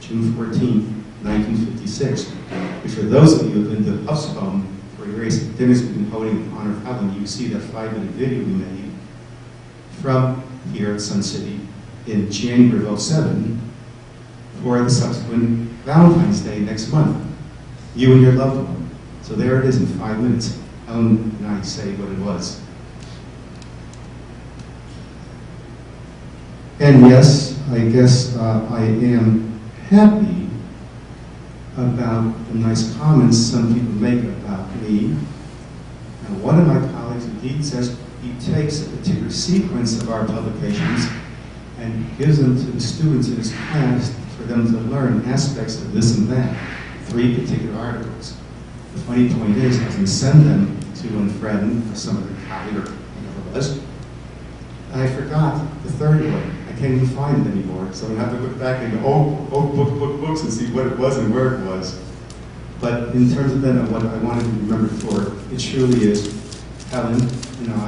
June 14th, 1956. Which for those of you who have been to Huff's home for various dinners we've been holding in honor of Helen, you see that 5-minute video we made from here at Sun City in January of '07 for the subsequent Valentine's Day next month. You and your loved one. So there it is in 5 minutes. Helen and I say what it was. And yes, I guess I am happy about the nice comments some people make about me. And one of my colleagues indeed says he takes a particular sequence of our publications and gives them to the students in his class for them to learn aspects of this and that, 3 particular articles. The funny point is, I can send them to Unfred or some other colleague or whatever it was, and I forgot the third one. I can't even find it anymore, so I have to look back into old books and see what it was and where it was. But in terms of then what I wanted to be remembered for, it truly is Helen and I,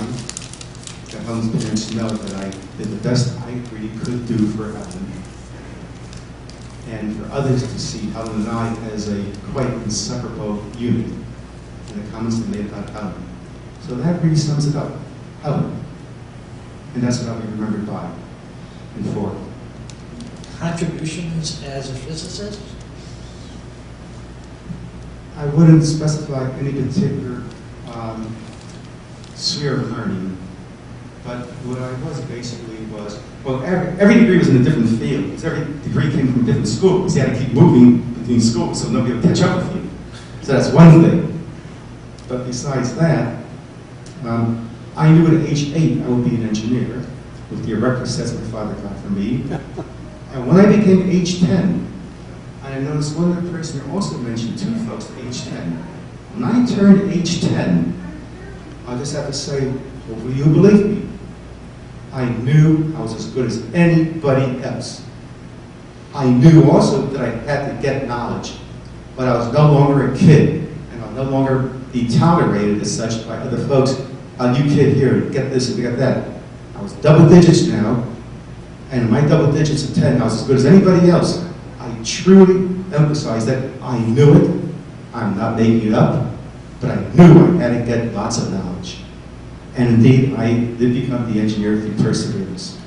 that Helen's parents know that I did the best I really could do for Helen. And for others to see Helen and I as a quite inseparable unit, and the comments they made about Helen. So that really sums it up, Helen. And that's what I'll be remembered by and for. Contributions as a physicist? I wouldn't specify any particular sphere of learning, but what I was basically was, well, every degree was in a different field, because every degree came from a different school, because you had to keep moving between schools so nobody would catch up with you. So that's one thing. But besides that, I knew at age 8 I would be an engineer, with the erector sets my father got for me. And when I became age 10, and I noticed one other person who also mentioned 2 folks at age 10. When I turned age 10, I just have to say, well, will you believe me? I knew I was as good as anybody else. I knew also that I had to get knowledge, but I was no longer a kid, and I'll no longer be tolerated as such by other folks. Oh, you kid here, get this and get that. I was double digits now, and in my double digits of 10, I was as good as anybody else. I truly emphasize that I knew it. I'm not making it up, but I knew I had to get lots of knowledge. And indeed, I did become the engineer through perseverance.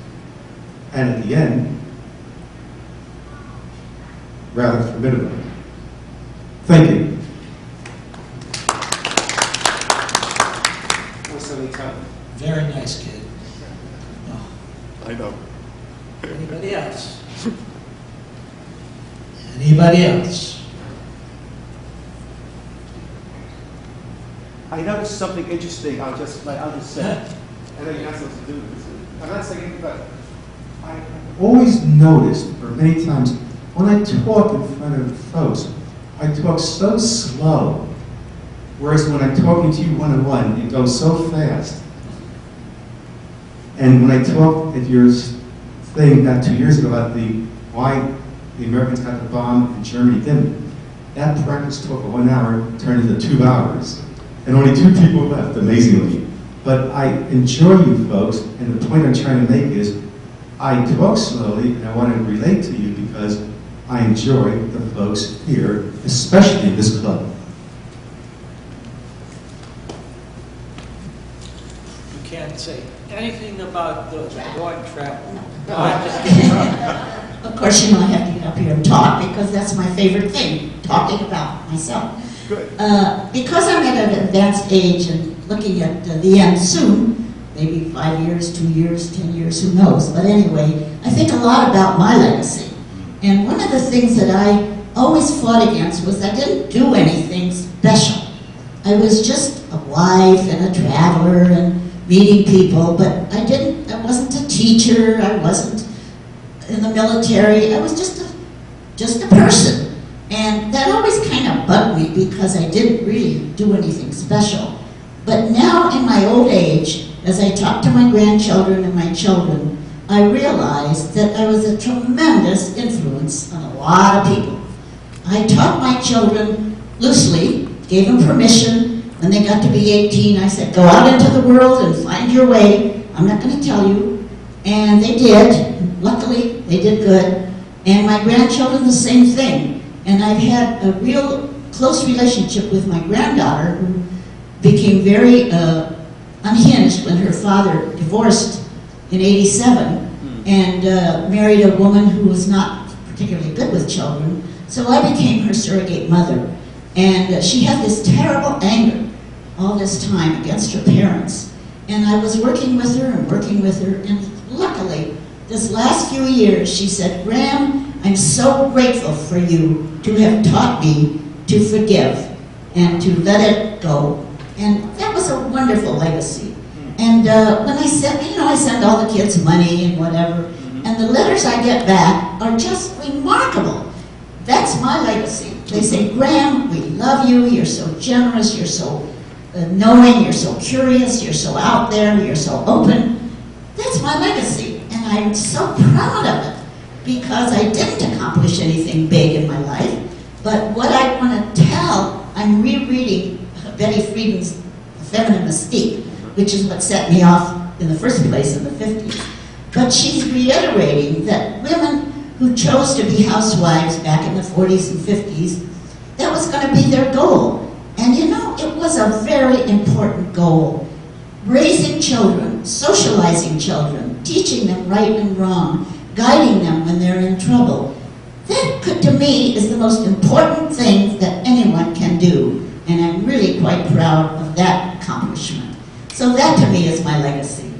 And at the end, rather formidable. Thank you. Very nice kid. Oh. I know. Anybody else? Anybody else? I noticed something interesting. I'll just say. I know you're not supposed to do this. I'm not saying, but I always noticed, or many times, when I talk in front of folks, I talk so slow, whereas when I'm talking to you one-on-one, it goes so fast. And when I talked at your thing about 2 years ago about why the Americans got the bomb and Germany didn't, that practice talk of 1 hour turned into 2 hours. And only 2 people left, amazingly. But I enjoy you folks, and the point I'm trying to make is, I talk slowly, and I want to relate to you because I enjoy the folks here, especially in this club. You can't say anything about the avoid travel. No, I'm just kidding. Of course, you know I have to get up here and talk because that's my favorite thing, talking about myself. good. Because I'm at an advanced age and looking at the end soon, maybe 5 years, 2 years, 10 years, who knows. But anyway, I think a lot about my legacy. And one of the things that I always fought against was I didn't do anything special. I was just a wife and a traveler and meeting people, but I wasn't a teacher, I wasn't in the military, I was just a person. And that always kind of bugged me because I didn't really do anything special. But now in my old age, as I talk to my grandchildren and my children, I realized that I was a tremendous influence on a lot of people. I taught my children loosely, gave them permission. When they got to be 18, I said, go out into the world and find your way. I'm not going to tell you. And they did. Luckily, they did good. And my grandchildren, the same thing. And I've had a real close relationship with my granddaughter, who became very unhinged when her father divorced in '87 and married a woman who was not particularly good with children. So I became her surrogate mother. And she had this terrible anger all this time against her parents. And I was working with her, and luckily, this last few years, she said, Graham, I'm so grateful for you to have taught me to forgive and to let it go. And that was a wonderful legacy. And when I said, I send all the kids money and whatever, and the letters I get back are just remarkable. That's my legacy. They say, Graham, we love you, you're so generous, you're so knowing, you're so curious, you're so out there, you're so open. That's my legacy, and I'm so proud of it, because I didn't accomplish anything big in my life, but what I want to tell, I'm rereading Betty Friedan's Feminine Mystique, which is what set me off in the first place in the 50s. But she's reiterating that women who chose to be housewives back in the 40s and 50s, that was going to be their goal. And you know, it was a very important goal. Raising children, socializing children, teaching them right and wrong, guiding them when they're in trouble. That, to me, is the most important thing that anyone can do. And I'm really quite proud of that accomplishment. So that, to me, is my legacy.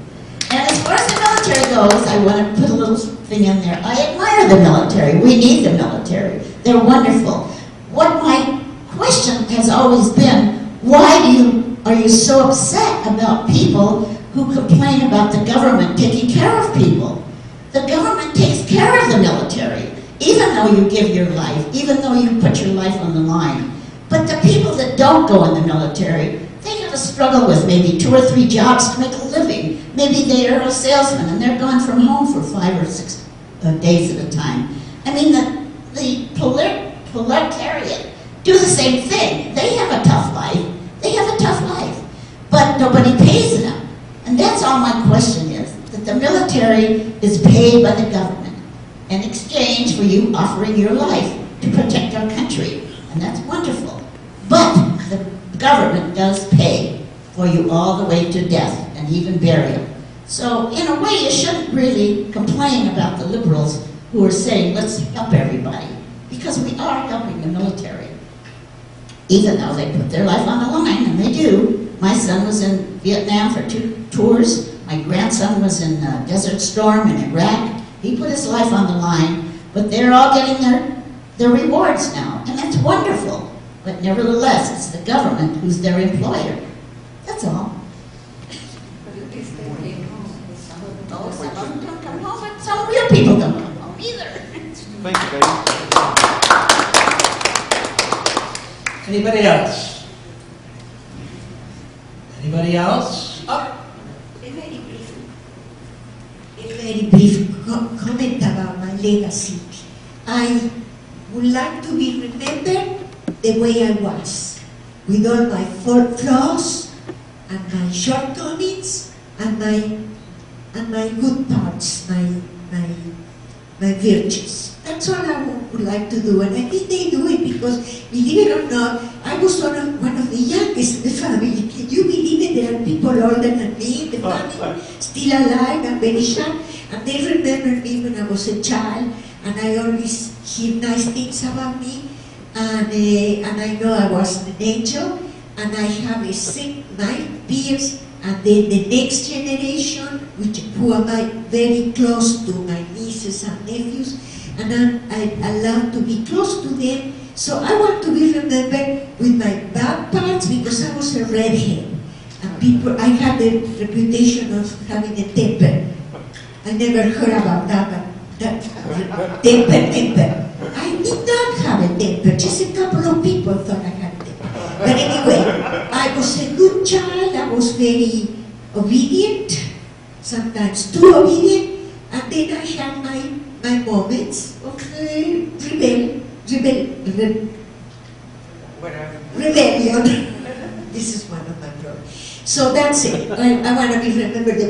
And as far as the military goes, I want to put a little thing in there. I admire the military. We need the military. They're wonderful. What my question has always been, why are you so upset about people who complain about the government taking care of people? The government takes care of the military, even though you give your life, even though you put your life on the line. But the people that don't go in the military, they have to struggle with maybe 2 or 3 jobs to make a living. Maybe they are a salesman and they're gone from home for 5 or 6 days at a time. I mean, the proletariat do the same thing. They have a tough life. They have a tough life. But nobody pays them. And that's all my question is, that the military is paid by the government in exchange for you offering your life to protect our country. And that's wonderful. But the government does pay for you all the way to death and even burial. So in a way, you shouldn't really complain about the liberals who are saying, let's help everybody. Because we are helping the military. Even though they put their life on the line, and they do. My son was in Vietnam for 2 tours. My grandson was in Desert Storm in Iraq. He put his life on the line, but they're all getting their rewards now, and that's wonderful. But nevertheless, it's the government who's their employer. That's all. But at least they came home. Oh, some of them don't come home, but some real people don't come home either. Thank you, Betty. Anybody else? Anybody else? A very brief comment about my legacy. I would like to be remembered the way I was, with all my flaws and my shortcomings and my good parts, my virtues. That's all I would like to do, and I think they do it because, believe it or not, I was one of the youngest in the family. Can you believe it? There are people older than me in the family, still alive and very sharp, and they remember me when I was a child, and I always hear nice things about me, and I know I was an angel, and I have a sick, my peers, and then the next generation, who am I very close to, my nieces and nephews, and I love to be close to them. So I want to be remembered with my bad parts because I was a redhead. And I had the reputation of having a temper. I never heard about that, but temper. I did not have a temper, just a couple of people thought I had a temper. But anyway, I was a good child, I was very obedient, sometimes too obedient, and then I had my moments of rebellion. This is one of my problems. So that's it. I want to be remembered the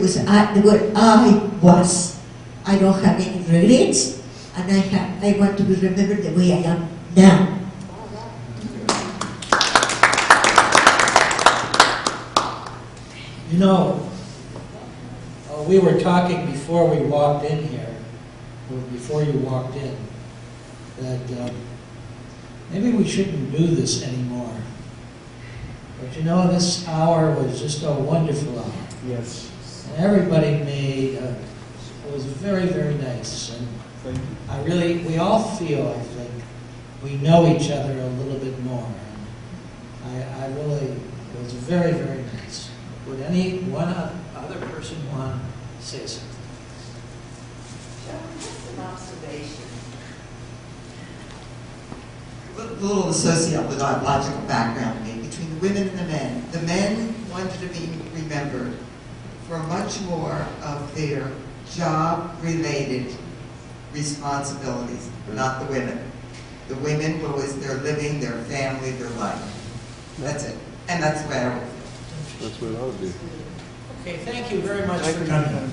word I was. I don't have any regrets, and I want to be remembered the way I am now. You know, we were talking before we walked in here, or before you walked in, that maybe we shouldn't do this anymore. But you know, this hour was just a wonderful hour. Yes. And everybody made, it was very, very nice. And Thank you. we all feel, I think, we know each other a little bit more. And I really, it was very, very nice. Would any one other person want to say something? Just an observation. A little of the sociological background maybe between the women and the men. The men wanted to be remembered for much more of their job-related responsibilities, not the women. The women were always their living, their family, their life. That's it. And that's the way I would feel. That's what it ought to be. Okay, thank you very much for coming.